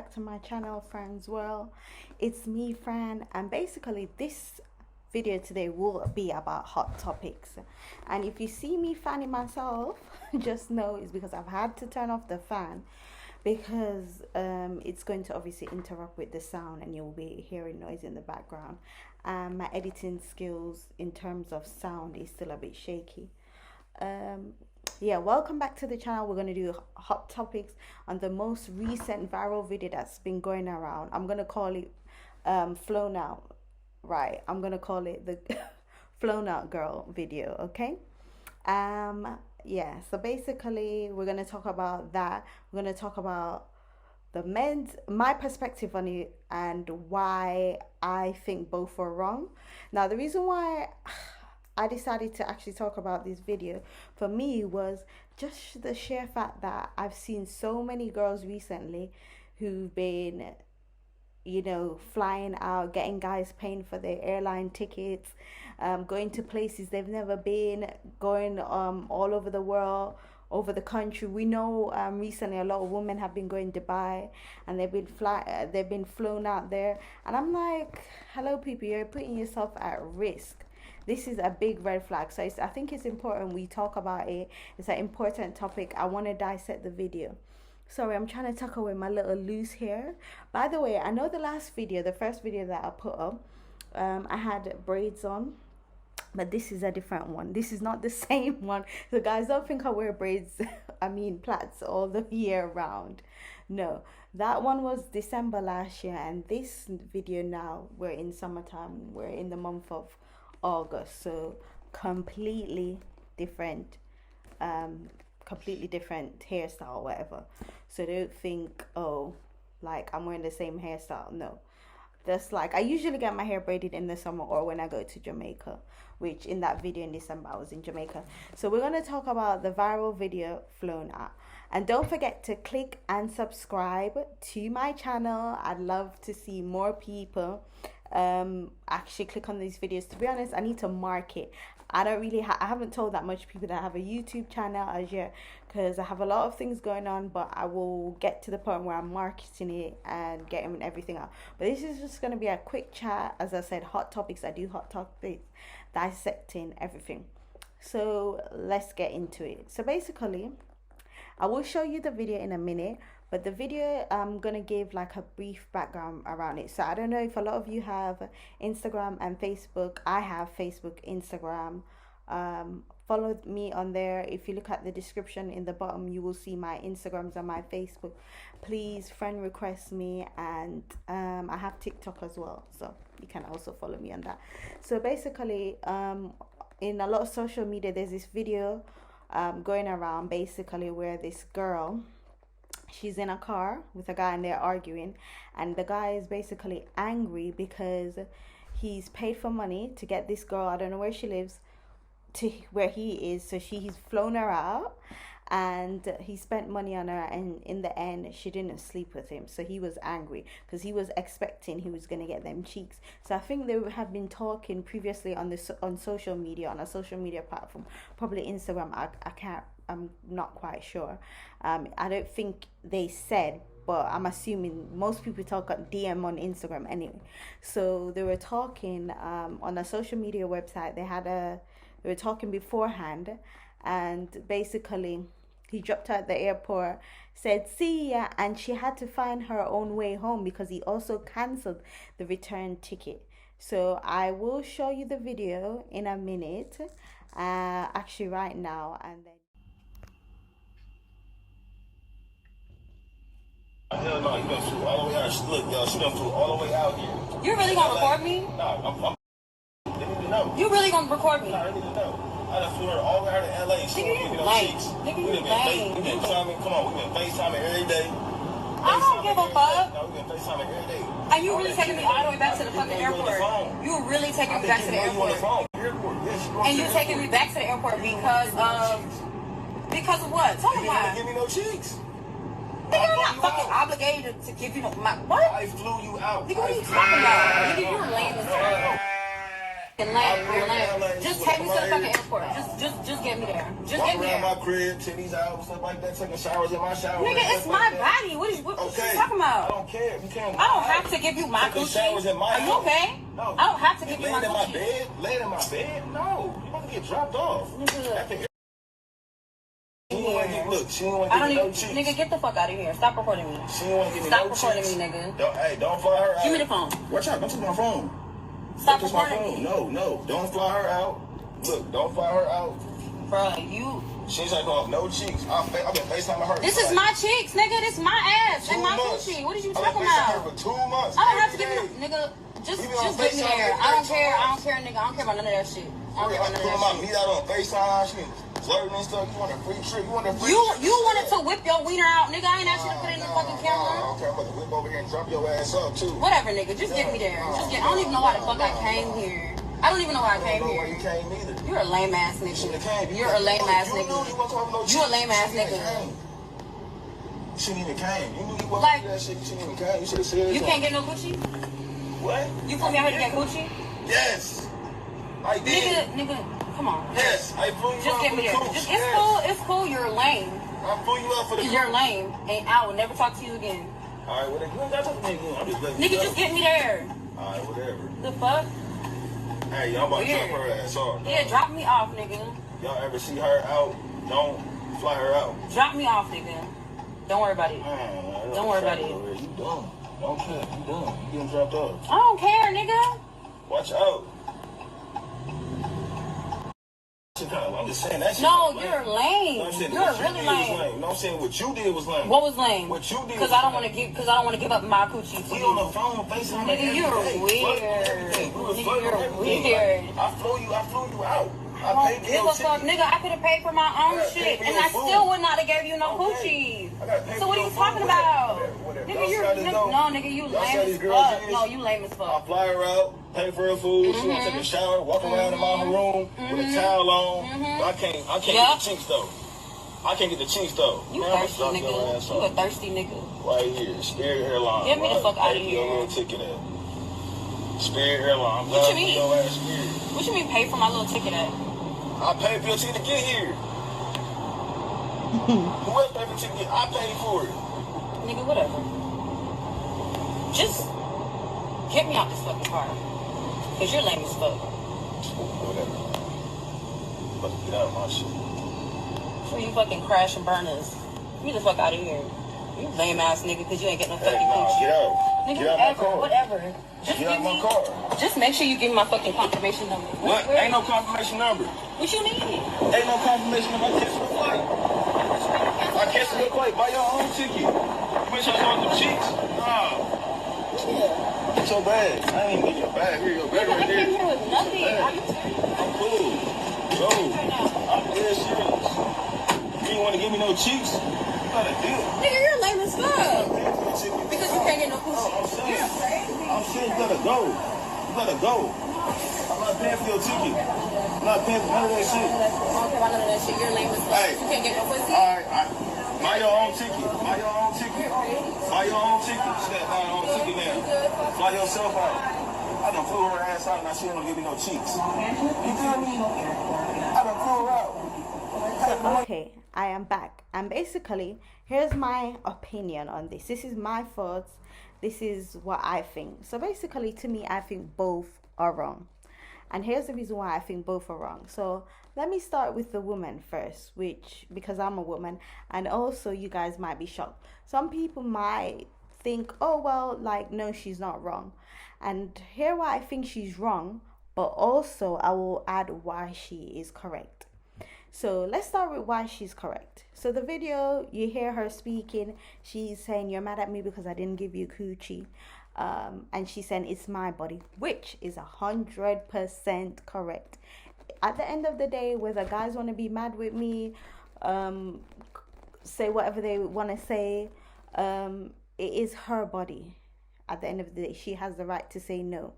back to my channel, Fran's World. It's me, Fran, and basically this video today will be about hot topics. And if you see me fanning myself, just know it's because I've had to turn off the fan because it's going to obviously interrupt with the sound and you'll be hearing noise in the background. My editing skills in terms of sound is still a bit shaky. Yeah, welcome back to the channel. We're going to do hot topics on the most recent viral video that's been going around. I'm going to call it flown out, right? I'm going to call it the flown out girl video, okay? Yeah, so basically we're going to talk about that. We're going to talk about my perspective on it and why I think both were wrong. Now, the reason why I decided to actually talk about this video for me was just the sheer fact that I've seen so many girls recently who've been, you know, flying out, getting guys paying for their airline tickets, going to places they've never been, going all over the world, over the country. We know recently a lot of women have been going to Dubai and they've been flown out there, and I'm like, hello people, you're putting yourself at risk. This is a big red flag. So I think it's important we talk about it. It's an important topic. I want to dissect the video. Sorry, I'm trying to tuck away my little loose hair. By the way, I know the last video, the first video that I put up, I had braids on, but this is a different one. This is not the same one. So guys, don't think I wear braids, I mean plaits all the year round. No, that one was December last year, and this video now, we're in summertime. We're in the month of August, so completely different hairstyle or whatever. So don't think, oh, like I'm wearing the same hairstyle. No, that's like I usually get my hair braided in the summer or when I go to Jamaica, which in that video in December I was in Jamaica. So we're going to talk about the viral video flown out, and don't forget to click and subscribe to my channel. I'd love to see more people actually click on these videos. To be honest, I need to market. I don't really I haven't told that much people that I have a YouTube channel as yet, because I have a lot of things going on, but I will get to the point where I'm marketing it and getting everything out. But this is just going to be a quick chat. As I said, hot topics. I do hot topics, dissecting everything. So let's get into it. So basically, I will show you the video in a minute, but the video, I'm going to give like a brief background around it. So I don't know if a lot of you have Instagram and Facebook. I have Facebook, Instagram. Follow me on there. If you look at the description in the bottom, you will see my Instagrams and my Facebook. Please friend request me, and I have TikTok as well, so you can also follow me on that. So basically, in a lot of social media, there's this video going around basically where this girl, she's in a car with a guy and they're arguing, and the guy is basically angry because he's paid for money to get this girl, I don't know where she lives, to where he is. So he's flown her out and he spent money on her, and in the end she didn't sleep with him. So he was angry because he was expecting he was going to get them cheeks. So I think they have been talking previously on social media, on a social media platform, probably Instagram. I'm not quite sure. I don't think they said, but I'm assuming most people talk on DM on Instagram anyway. So they were talking on a social media website. They were talking beforehand, and basically he dropped her at the airport, said see ya, and she had to find her own way home because he also cancelled the return ticket. So I will show you the video in a minute, actually right now, and then hell no, you done flew all the way out. Look, y'all, she done flew all the way out here. You really gonna record me? No, they need to know. You really gonna record me? No, they need to know. I done flew her all the way out to LA. She Nigga, won't give me you no lame. cheeks. Nigga, We you done lame. been FaceTiming. Come on, we been FaceTiming every day. I don't give a fuck. No, we been FaceTiming every day. And you really taking me all the way back to the fucking airport? You really taking me back to the airport? And you taking me back to the airport because of what? Tell me why. why. Give me no cheeks. Nigga, I'm not fucking obligated to give you no my what? I flew you out. Nigga, what are you talking about? Nigga, you're lame as hell. You're lame. Just take me to the fucking airport. Just get me there. Just walk get me around there. my crib, titties out, stuff like that, taking showers in my shower. Nigga, it's my body. What you talking about? I don't care. You can't. I don't have to give you my taking coochie. showers in my Are you house. okay? No. I don't have to give you my Laying in my coochie. bed? Laying in my bed? No. You want to get dropped off. Nigga. She ain't want to get, look, she ain't want I to don't get no even, cheeks. nigga, get the fuck out of here. Stop recording me. She ain't want to get Stop no recording cheeks. me, nigga. Don't fly her out. Give me the phone. Watch out. Don't take my phone. Stop Don't touch my recording phone. me. No. Don't fly her out. Look, don't fly her out. Bro, you... She's like, oh, no cheeks. I've been FaceTiming her. This is my cheeks, nigga. This is my ass and my coochie. What are you talking about? For 2 months. I don't have to give you... Nigga, just get me there. I don't care, nigga. I don't care about none of that shit. I don't care about none of Put that my shit. meat out on FaceTime. She flirting and stuff. You want a free trip? You want a free You wanted to whip your wiener out, nigga. I ain't asked you to put it in the fucking camera. Okay, I'm about to whip over here and drop your ass up, too. Whatever, nigga. Just get me there. I don't even know why the fuck I came here. I don't even know why I came Why here. you came either. You're a lame ass You nigga. should've came. You're a lame ass You knew nigga. you wasn't having no You a cheeks. lame ass You shouldn't nigga. even came. You shouldn't even came. You knew you wasn't Like- do that shit. You shouldn't even came. You should have said You can't get no coochie? What? You flew me out here to get coochie? Yes. I did. Nigga, come on. Yes. I flew you Just out get for me the there. cooch. It's cool. You're lame. I flew you out for the You're cooch. lame. And I will never talk to you again. Alright, whatever. You ain't got to talk to me again. I'm just letting Nigga, you just know. get me there. Alright, whatever. The fuck? Hey, y'all about to Weird. drop her ass off. Yeah, drop me off, nigga. Y'all ever see her out, don't fly her out. Drop me off, nigga. Don't worry about it. Man, Don't worry about it. You dumb. Don't care. You dumb. You getting dropped off. I don't care, nigga. Watch out. I'm just saying that shit. No, was you're lame. lame. No, I'm saying You're what you really did was lame. No, I'm saying what you did was lame. What was lame? What you did Because was I don't lame. want to give up my coochie to We on the you. phone, FaceTime. Nigga, you're weird. Nigga, you're weird. I flew you out. I don't give a fuck, nigga. I could have paid for my own I gotta pay shit, for and your I food. still would not have gave you no Okay. I gotta pay coochie. So for what are your you food. talking Whatever, about? whatever. Nigga, Y'all you're see how this go? no, nigga, you Y'all see how lame these as girls fuck. is? No, you lame as I fuck. fly her out, pay for her food. She want to take a shower, walk around in my room with a towel on. But I can't Yup. get the chinks though. I can't get the chinks though. You Man, I'ma thirsty, drop your nigga. ass You a off. thirsty nigga. Right here, Spirit Airlines. Get me the fuck outta Pay for here. your little ticket at Spirit Airlines. What you God, mean? your ass Spirit. What you mean pay for my little ticket at? I paid for your ticket to get here. Who else paid for the ticket? I paid for it. Nigga, whatever. Just get me out this fucking car. Cause you're lame as fuck. Whatever. About to get out of my shit. Before you fucking crash and burn us. Get me the fuck out of here. You lame ass nigga, cause you ain't get no Hey, fucking nah, coochie. get out. Nigga, Get out my whatever, car. whatever. Just Get out give my me. car. Just make sure you give me my fucking confirmation number. What? Where- Ain't no confirmation number. What you mean? Ain't no confirmation number. I cancel the flight. I cancel the flight. Buy your own ticket. You wish I saw some cheeks? Nah. Yeah. It's your bag. I ain't even get your bag. Here, your bag Nigga, I right came there. here with nothing. Are you serious? I'm cool. Go. I'm dead serious. You ain't want to give me no cheeks? You got a deal. Nigga, you're lame as fuck. Pay for the ticket. Because you can't get no coochie. I'm saying. You're crazy. I'm saying you gotta go. You gotta go. I'm not paying for your ticket. I'm not paying for none of that shit. I don't care about none of that shit. You're lame as fuck. Hey. You can't get no pussy. Alright, buy your own ticket. Buy your own ticket. Buy your own ticket. She gotta buy her own ticket now. Fly yourself out. I done flew her ass out and now she don't give me no cheeks. You feel me? I done flew her out. Okay, I am back, and basically here's my opinion on this. This is my thoughts. This is what I think. So basically, to me, I think both are wrong, and here's the reason why I think both are wrong. So let me start with the woman first, which, because I'm a woman, and also you guys might be shocked. Some people might think, oh well, like, no, she's not wrong, and here why I think she's wrong, but also I will add why she is correct. So let's start with why she's correct. So the video, you hear her speaking. She's saying, you're mad at me because I didn't give you coochie. And she's saying, it's my body, which is 100% correct. At the end of the day, whether guys want to be mad with me, say whatever they want to say, it is her body. At the end of the day, she has the right to say no.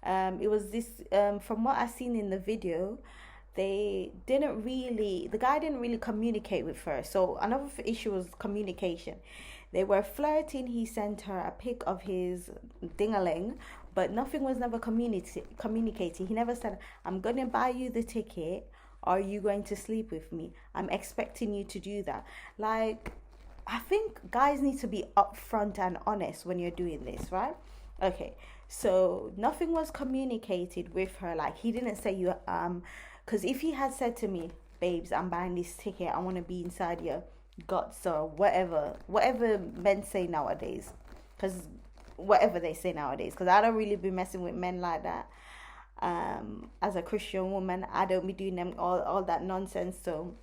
It was this, from what I've seen in the video, the guy didn't really communicate with her. So another issue was communication. They were flirting. He sent her a pic of his ding-a-ling, but nothing was never communicated. He never said, I'm gonna buy you the ticket, Are you going to sleep with me? I'm expecting you to do that. Like, I think guys need to be upfront and honest when you're doing this, right? Okay, so nothing was communicated with her. Like, he didn't say you because if he had said to me, babes, I'm buying this ticket, I want to be inside your guts or whatever men say nowadays, because whatever they say nowadays, because I don't really be messing with men like that. As a Christian woman, I don't be doing them all that nonsense. So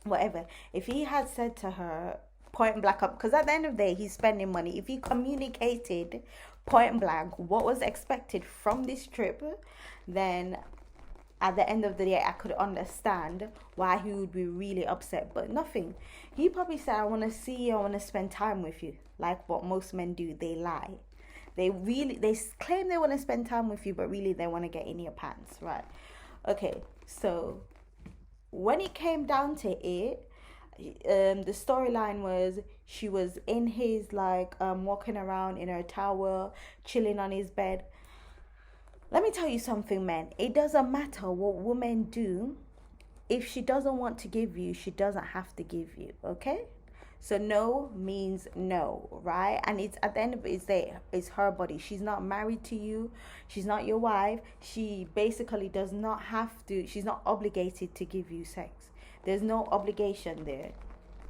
whatever, if he had said to her point blank up, because at the end of the day he's spending money, if he communicated point blank what was expected from this trip, then at the end of the day I could understand why he would be really upset. But nothing. He probably said, I want to see you, I want to spend time with you. Like what most men do, they lie. They claim they want to spend time with you, but really they want to get in your pants, right? Okay, so when it came down to it, the storyline was she was in his, like, walking around in her towel, chilling on his bed. Let me tell you something, men. It doesn't matter what women do. If she doesn't want to give you, she doesn't have to give you, okay? So no means no, right? And it's at the end of it, it's her body. She's not married to you. She's not your wife. She basically does not have to. She's not obligated to give you sex. There's no obligation there,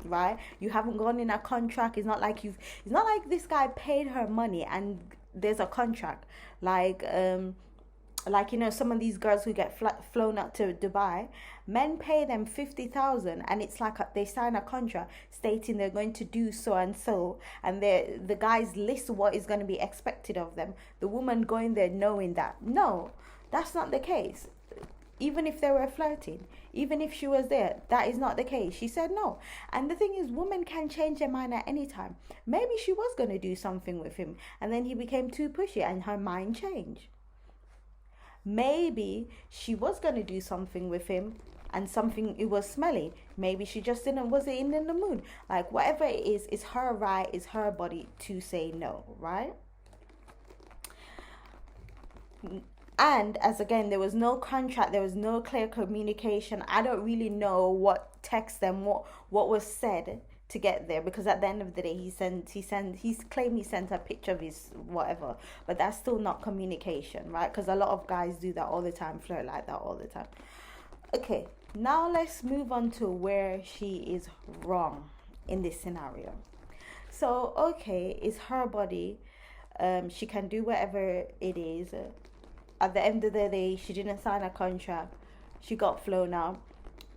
right? You haven't gone in a contract. It's not like this guy paid her money and there's a contract. Like you know, some of these girls who get flown out to Dubai, men pay them 50,000 and it's like they sign a contract stating they're going to do so and so, and the guys list what is going to be expected of them. The woman going there knowing that. No, that's not the case. Even if they were flirting, even if she was there, that is not the case. She said no. And the thing is, women can change their mind at any time. Maybe she was going to do something with him and then he became too pushy and her mind changed. Maybe she was going to do something with him and it was smelly. Maybe she just wasn't in the mood. Like, whatever it is, it's her right, it's her body to say no, right? And as again, there was no contract, there was no clear communication. I don't really know what text and what was said to get there, because at the end of the day he's claimed he sent a picture of his whatever, but that's still not communication, right? Because a lot of guys do that all the time, flirt like that all the time. Okay, now let's move on to where she is wrong in this scenario. So okay, it's her body, she can do whatever it is. At the end of the day, she didn't sign a contract, she got flown out.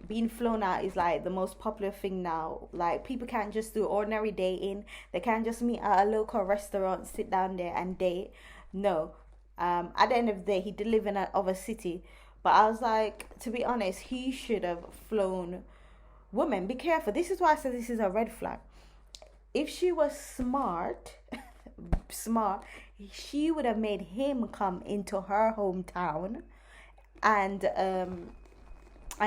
Being flown out is like the most popular thing now. Like, people can't just do ordinary dating. They can't just meet at a local restaurant, sit down there and date. No. At the end of the day, he did live in another city. But I was like, to be honest, he should have flown. Women, be careful. This is why I said this is a red flag. If she was smart, she would have made him come into her hometown and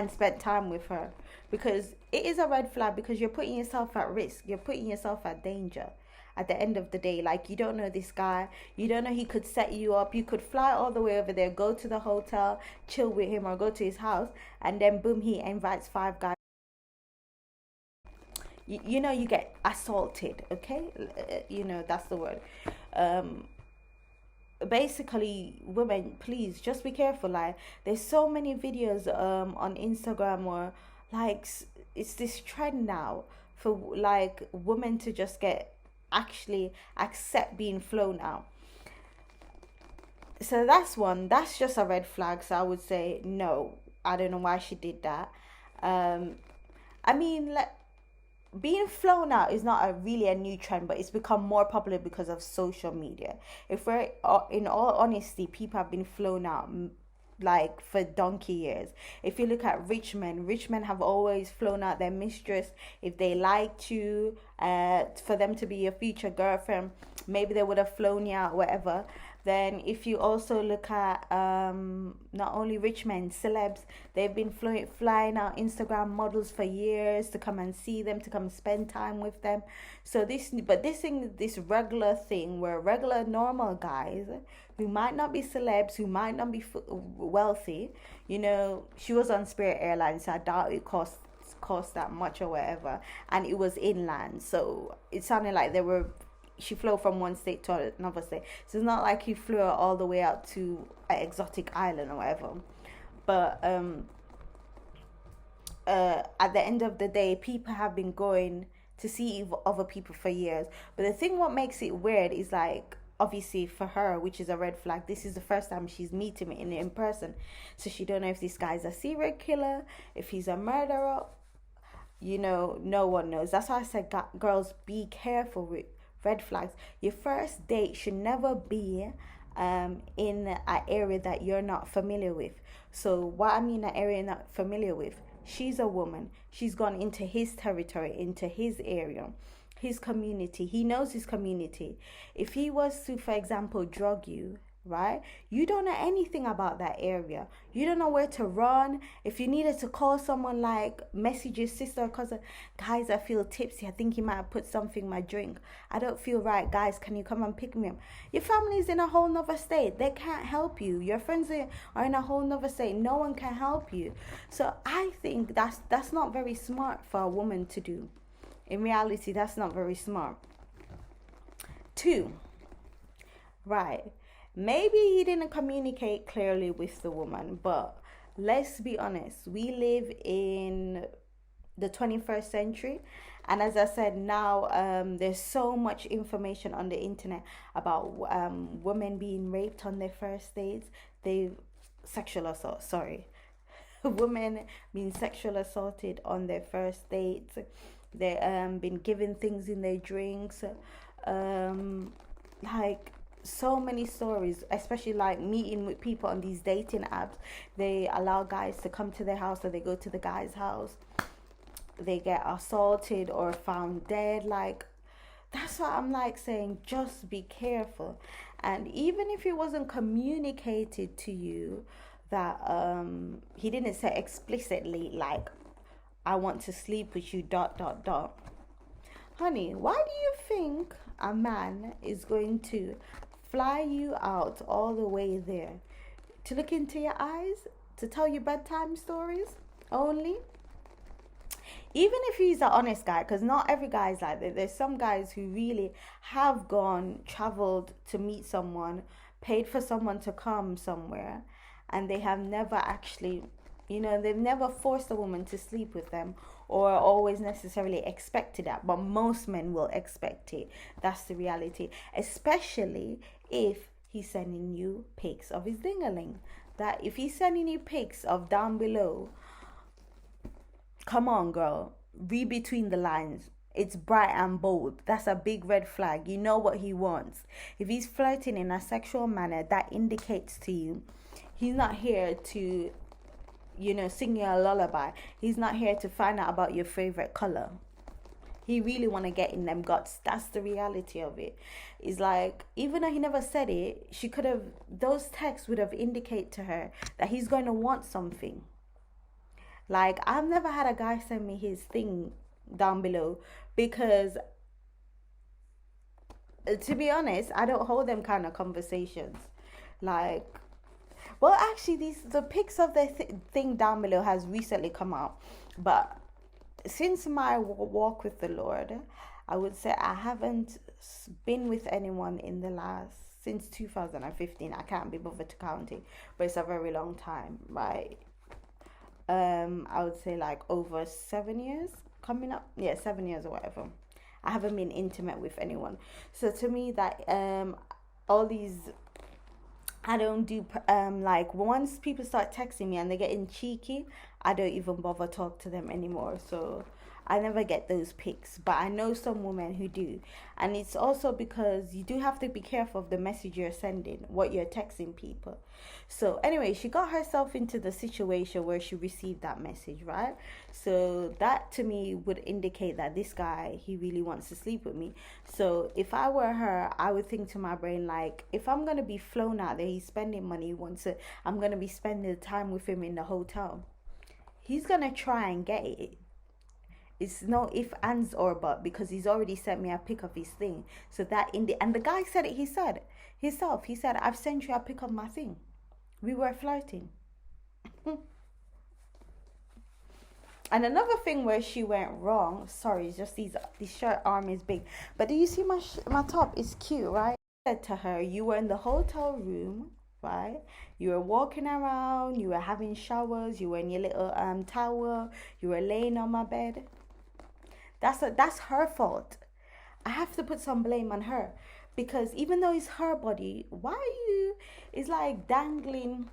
spent time with her, because it is a red flag, because you're putting yourself at risk, you're putting yourself at danger at the end of the day. Like, you don't know this guy, you don't know, he could set you up. You could fly all the way over there, go to the hotel, chill with him, or go to his house, and then boom, he invites 5 guys. You know, you get assaulted, okay? You know, that's the word. Basically, women, please just be careful. Like, there's so many videos on Instagram, or like, it's this trend now for like women to just actually accept being flown out. So that's just a red flag. So I would say no, I don't know why she did that. I mean, like, being flown out is not really a new trend, but it's become more popular because of social media. If we're in all honesty, people have been flown out like for donkey years. If you look at rich men have always flown out their mistress if they liked you, for them to be your future girlfriend. Maybe they would have flown you out, whatever. Then if you also look at not only rich men, celebs, they've been flying out Instagram models for years to come and see them, to come spend time with them. So this regular thing where regular normal guys who might not be celebs, who might not be wealthy, You know, she was on Spirit Airlines, so I doubt it cost that much or whatever, and it was inland, so it sounded like she flew from one state to another state, so it's not like he flew all the way out to an exotic island or whatever. But at the end of the day, people have been going to see other people for years. But the thing what makes it weird is, like, obviously for her, which is a red flag, this is the first time she's meeting me in person, so she don't know if this guy's a serial killer, if he's a murderer. You know, no one knows. That's why I said, girls, be careful with red flags. Your first date should never be in an area that you're not familiar with. So what I mean, an area you're not familiar with, she's a woman, she's gone into his territory, into his area, his community. He knows his community. If he was to, for example, drug you, right, you don't know anything about that area. You don't know where to run. If you needed to call someone, like message your sister or cousin, guys, I feel tipsy, I think he might have put something in my drink, I don't feel right, guys, can you come and pick me up? Your family's in a whole nother state, they can't help you. Your friends are in a whole nother state, no one can help you. So I think that's not very smart for a woman to do. In reality, that's not very smart. 2, right, maybe he didn't communicate clearly with the woman, but let's be honest, we live in the 21st century, and as I said, now there's so much information on the internet about women being raped on their first dates. Sexual assault, sorry. Women being sexual assaulted on their first dates. They been given things in their drinks, like so many stories, especially like meeting with people on these dating apps. They allow guys to come to their house, or they go to the guy's house, they get assaulted or found dead. Like, that's what I'm like saying, just be careful. And even if it wasn't communicated to you that he didn't say explicitly, like, I want to sleep with you ... Honey, why do you think a man is going to fly you out all the way there to look into your eyes, to tell you bedtime stories only? Even if he's an honest guy, because not every guy is like that. There's some guys who really have traveled to meet someone, paid for someone to come somewhere, and they have never actually, they've never forced a woman to sleep with them, or always necessarily expected that. But most men will expect it. That's the reality. Especially if he's sending you pics of his dingaling. That if he's sending you pics of down below, come on, girl, read between the lines. It's bright and bold. That's a big red flag. You know what he wants. If he's flirting in a sexual manner, that indicates to you he's not here to, sing you a lullaby. He's not here to find out about your favorite color. He really want to get in them guts. That's the reality of it. It's like, even though he never said it, those texts would have indicated to her that he's going to want something. Like, I've never had a guy send me his thing down below, because to be honest, I don't hold them kind of conversations. Like, well, actually, the pics of the thing down below has recently come out, but since my walk with the Lord, I would say I haven't been with anyone since 2015. I can't be bothered to count it, but it's a very long time, right? I would say like over 7 years coming up. Yeah, 7 years or whatever. I haven't been intimate with anyone. So to me, that all these, I don't do like, once people start texting me and they're getting cheeky, I don't even bother talk to them anymore. So I never get those pics, but I know some women who do. And it's also because you do have to be careful of the message you're sending, what you're texting people. So anyway, she got herself into the situation where she received that message, right? So that to me would indicate that this guy, he really wants to sleep with me. So if I were her, I would think to my brain, like, if I'm going to be flown out there, he's spending money, I'm going to be spending the time with him in the hotel. He's going to try and get it. It's no if, ands, or but, because he's already sent me a pic of his thing. So that and the guy said it, he said, I've sent you a pic of my thing. We were flirting. And another thing where she went wrong, sorry, it's just these shirt arm is big. But do you see my top is cute, right? I said to her, you were in the hotel room, right? You were walking around, you were having showers, you were in your little towel, you were laying on my bed. That's her fault. I have to put some blame on her because even though it's her body, why are you? It's like dangling.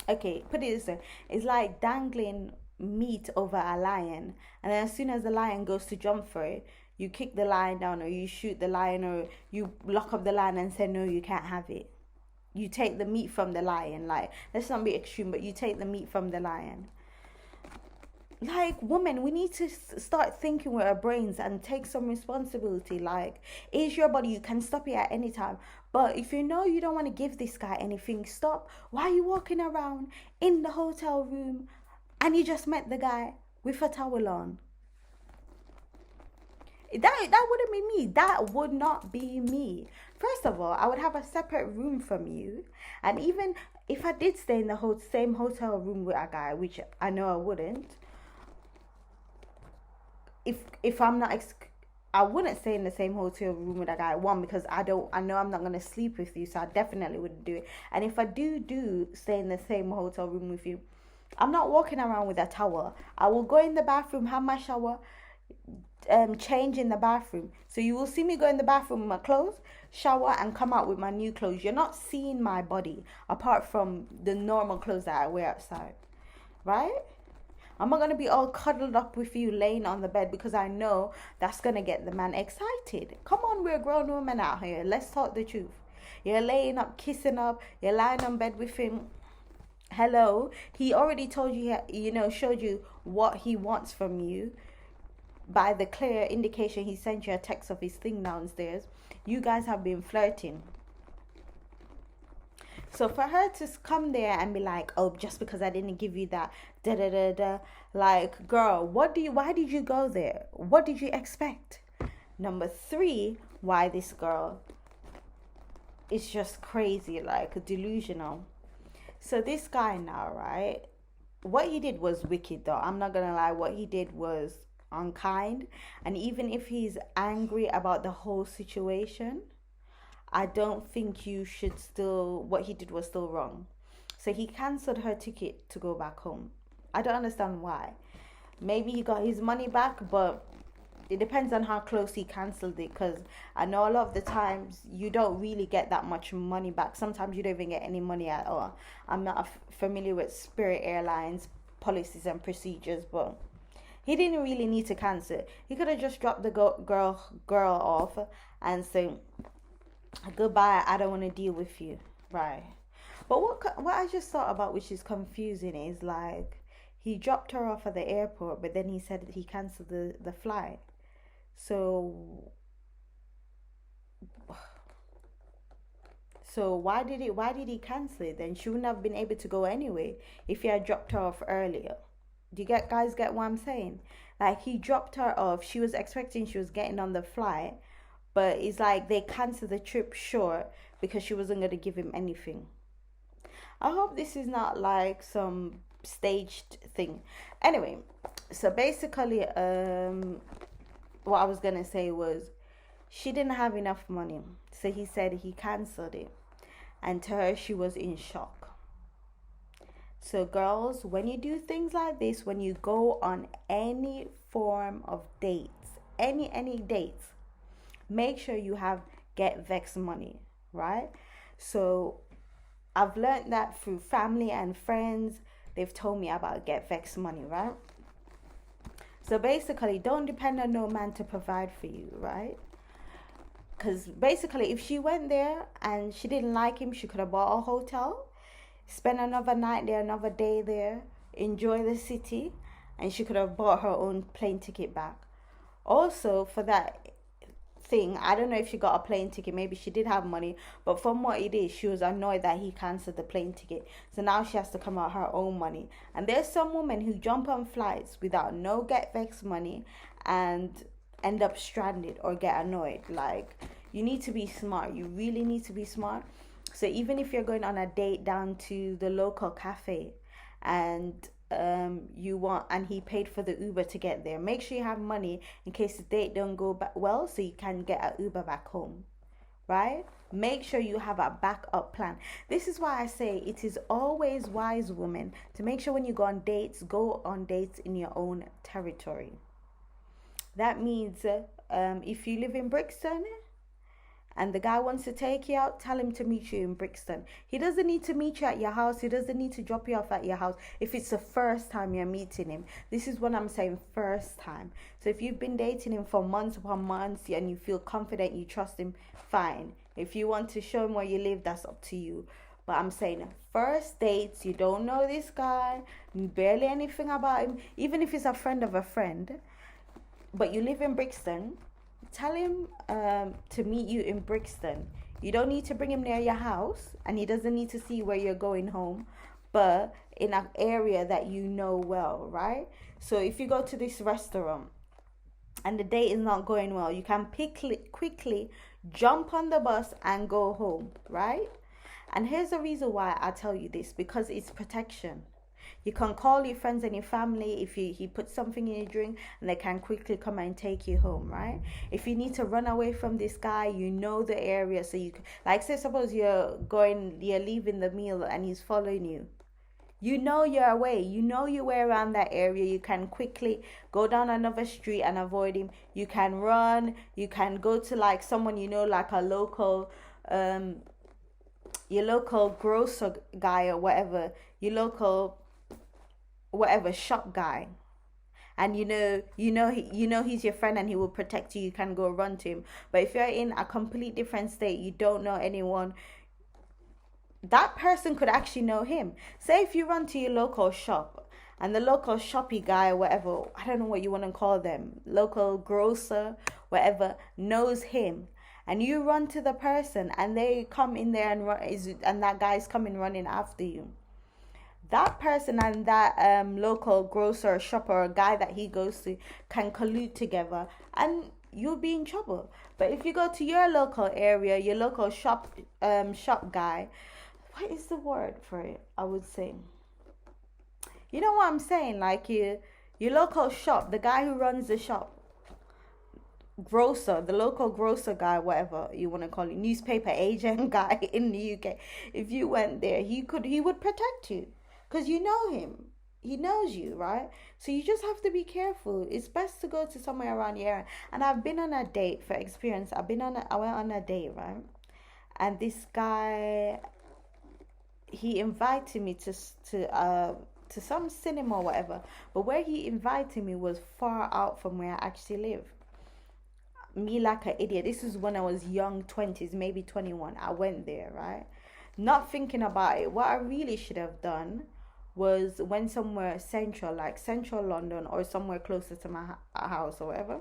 Okay, put it this way: it's like dangling meat over a lion, and then as soon as the lion goes to jump for it, you kick the lion down, or you shoot the lion, or you lock up the lion and say no, you can't have it. You take the meat from the lion. Like, let's not be extreme, but you take the meat from the lion. Like, women, we need to start thinking with our brains and take some responsibility. Like, it's your body, you can stop it at any time. But if you know you don't want to give this guy anything, stop. Why are you walking around in the hotel room and you just met the guy with a towel on? That wouldn't be me. That would not be me. First of all, I would have a separate room from you. And even if I did stay in the same hotel room with a guy, which I know I wouldn't, if I'm not I wouldn't stay in the same hotel room with a guy. One, because I know I'm not gonna sleep with you, so I definitely wouldn't do it. And if I do stay in the same hotel room with you, I'm not walking around with a towel. I will go in the bathroom, have my shower, change in the bathroom. So you will see me go in the bathroom with my clothes, shower, and come out with my new clothes. You're not seeing my body apart from the normal clothes that I wear outside, right? I'm not going to be all cuddled up with you laying on the bed because I know that's going to get the man excited. Come on, we're grown women out here. Let's talk the truth. You're laying up, kissing up. You're lying on bed with him. Hello. He already told you, showed you what he wants from you by the clear indication he sent you a text of his thing downstairs. You guys have been flirting. So for her to come there and be like, oh, just because I didn't give you that, like, girl, why did you go there? What did you expect? Number 3, why this girl is just crazy, like delusional. So this guy now, right? What he did was wicked though. I'm not gonna lie, what he did was unkind. And even if he's angry about the whole situation, I don't think you should what he did was still wrong. So he cancelled her ticket to go back home. I don't understand why. Maybe he got his money back, but it depends on how close he cancelled it. Because I know a lot of the times you don't really get that much money back. Sometimes you don't even get any money at all. I'm not familiar with Spirit Airlines policies and procedures, but he didn't really need to cancel. He could have just dropped the girl off and say, goodbye, I don't want to deal with you, right? But what I just thought about, which is confusing, is like he dropped her off at the airport, but then he said that he cancelled the flight. So why did he cancel it then? She wouldn't have been able to go anyway if he had dropped her off earlier. Do you guys get what I'm saying? Like, he dropped her off. She was expecting she was getting on the flight, but it's like they cancelled the trip short because she wasn't going to give him anything. I hope this is not like some staged thing. Anyway, so basically, what I was going to say was she didn't have enough money. So he said he cancelled it. And to her, she was in shock. So girls, when you do things like this, when you go on any form of dates, any dates, make sure you have Get Vex money, right? So I've learned that through family and friends. They've told me about Get Vex money, right? So basically, don't depend on no man to provide for you, right? Because basically, if she went there and she didn't like him, she could have bought a hotel, spend another night there, another day there, enjoy the city, and she could have bought her own plane ticket back. Also, for that thing, I don't know if she got a plane ticket. Maybe she did have money, but from what it is, she was annoyed that he cancelled the plane ticket. So now she has to come out her own money. And there's some women who jump on flights without no Get Vex money and end up stranded or get annoyed. Like, you need to be smart. You really need to be smart. So even if you're going on a date down to the local cafe and you want, and he paid for the Uber to get there, make sure you have money in case the date don't go back well, so you can get an Uber back home, right? Make sure you have a backup plan. This is why I say it is always wise, women, to make sure when you go on dates in your own territory. That means if you live in Brixton and the guy wants to take you out, tell him to meet you in Brixton. He doesn't need to meet you at your house. He doesn't need to drop you off at your house if it's the first time you're meeting him. This is what I'm saying, first time. So if you've been dating him for months upon months and you feel confident, you trust him, fine. If you want to show him where you live, that's up to you. But I'm saying first dates, you don't know this guy, barely anything about him, even if he's a friend of a friend, but you live in Brixton, tell him to meet you in Brixton. You don't need to bring him near your house, and he doesn't need to see where you're going home, but in an area that you know well, right? So if you go to this restaurant and the date is not going well, you can quickly jump on the bus and go home, right? And here's the reason why I tell you this, because it's protection. You can call your friends and your family if he puts something in your drink, and they can quickly come and take you home, right? If you need to run away from this guy, you know the area, so you can, like, say suppose you're leaving the meal and he's following you. You know you're away. You know your way around that area. You can quickly go down another street and avoid him. You can run. You can go to like someone you know, like a local your local grocer guy or whatever, your local whatever shop guy, and you know he's your friend and he will protect you. You can go run to him. But if you're in a complete different state, you don't know anyone, that person could actually know him. Say if you run to your local shop and the local shoppy guy or whatever, I don't know what you want to call them, local grocer, whatever, knows him, and you run to the person and they come in there and and that guy's coming running after you, that person and that local grocer or shopper or guy that he goes to can collude together and you'll be in trouble. But if you go to your local area, your local shop guy, what is the word for it? I would say, you know what I'm saying? Like your local shop, the guy who runs the shop, grocer, the local grocer guy, whatever you want to call it, newspaper agent guy in the UK. If you went there, he would protect you because you know him. He knows you, right? So you just have to be careful. It's best to go to somewhere around here. And I've been on a date for experience. I went on a date, right? And this guy, he invited me to some cinema or whatever, but where he invited me was far out from where I actually live. Me like an idiot. This is when I was young, 20s, maybe 21. I went there, right? Not thinking about it. What I really should have done was went somewhere central, like central London or somewhere closer to my house or whatever.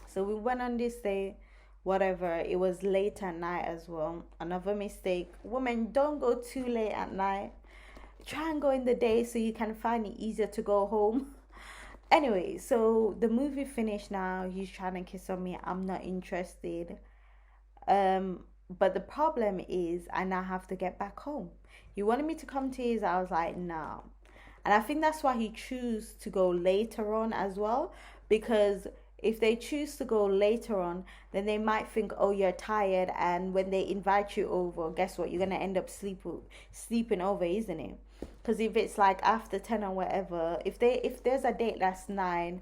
So we went on this day, whatever. It was late at night as well. Another mistake. Women, don't go too late at night. Try and go in the day so you can find it easier to go home. Anyway, so the movie finished now. He's trying to kiss on me. I'm not interested. But the problem is I now have to get back home. He wanted me to come to his. I was like, no. And I think that's why he chose to go later on as well. Because if they choose to go later on, then they might think, oh, you're tired. And when they invite you over, guess what? You're going to end up sleeping over, isn't it? Because if it's like after 10 or whatever, if there's a date that's 7,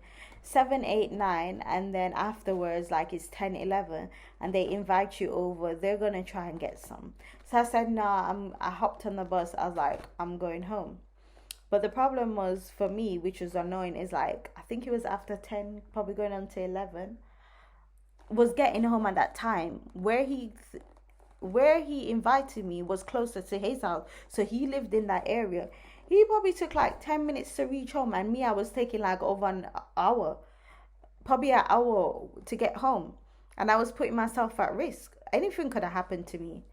8, 9, and then afterwards like it's 10, 11, and they invite you over, they're gonna try and get some. So I said no. I hopped on the bus. I was like, I'm going home. But the problem was for me, which was annoying, is like I think it was after 10, probably going on to 11, was getting home at that time. Where he invited me was closer to his house, so he lived in that area. He probably took like 10 minutes to reach home, and me, I was taking like over an hour, probably an hour to get home, and I was putting myself at risk. Anything could have happened to me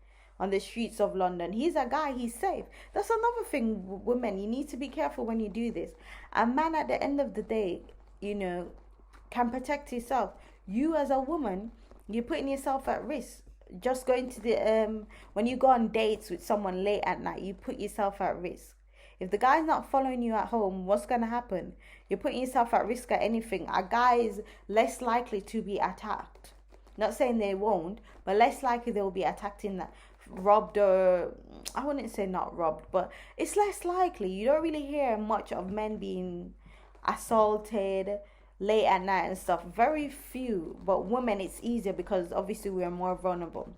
on the streets of London. He's a guy, he's safe. That's another thing, women, you need to be careful when you do this. A man at the end of the day, can protect himself. You as a woman, you're putting yourself at risk just going to the when you go on dates with someone late at night, you put yourself at risk. If the guy's not following you at home, what's gonna happen? You're putting yourself at risk at anything. A guy is less likely to be attacked. Not saying they won't, but less likely they will be attacked in that, robbed, or I wouldn't say not robbed, but it's less likely. You don't really hear much of men being assaulted late at night and stuff. Very few. But women, it's easier because obviously we are more vulnerable.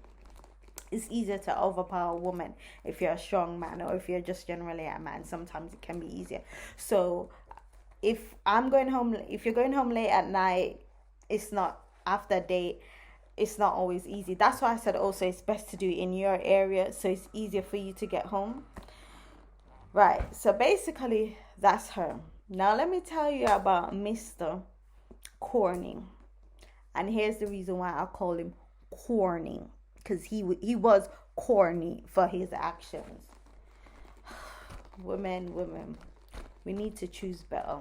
It's easier to overpower a woman if you're a strong man, or if you're just generally a man. Sometimes it can be easier. So if you're going home late at night, it's not after a date, it's not always easy. That's why I said also it's best to do it in your area, so it's easier for you to get home. Right, so basically that's her. Now let me tell you about Mr. Corny. And here's the reason why I call him corny. Because he was corny for his actions. Women, we need to choose better.